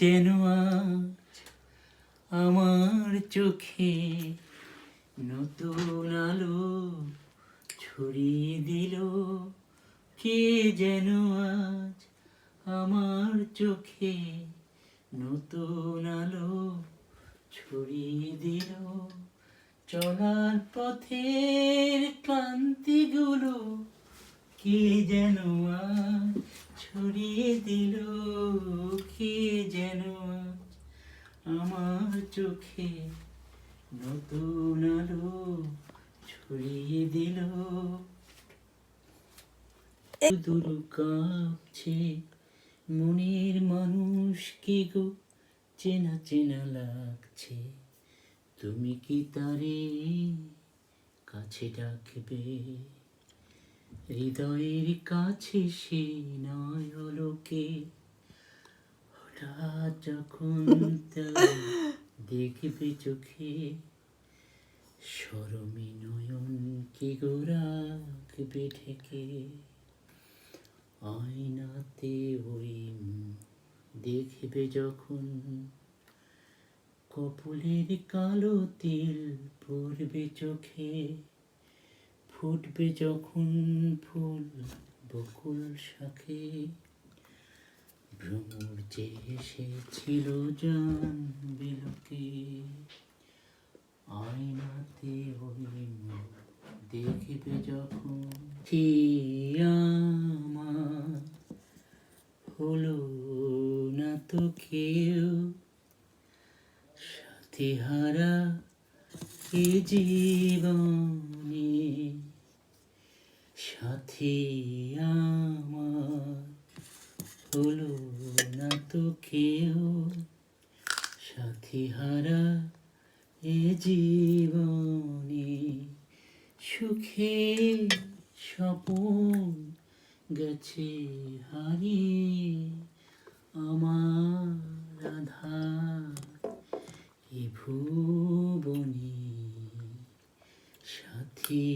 যেন আজ আমার চোখে নতুন আলো ছড়িয়ে দিল। কে যেন আজ আমার চোখে নতুন আলো ছড়িয়ে দিল। চলার পথের ক্লান্তিগুলো কে যেন আজ ছড়িয়ে দিল। কে যেন আজ আমার চোখে নতুন আলো ছড়িয়ে দিল। দূর কাঁপছে মনের মানুষকে গো, চেনা চেনা লাগছে। তুমি কি তারে কাছে ডাকবে? হৃদয়ের কাছে সে নয় লোকে, হঠাৎ যখন তার দেখবে চোখে, শরমে নয়ন কি গো রাখবে ঢেকে। আয়নাতে ওই দেখবে যখন, কপলের কালো তিল পড়বে চোখে। ফুটবে যখন ফুল বকুল শাখে, ভ্রমর যে এসেছিল জানবে লোকে। আয়নাতে ওই দেখবে যখন, কি আমার হলো না তো কেউ, সাথী হারা এ জীবনে। সাথী আমার হলো না তো কেউ, সাথী হারা এ জীবনে। সুখে স্বপন গেছে হারিয়ে, আমার আধার এ ভুবনে। সাথী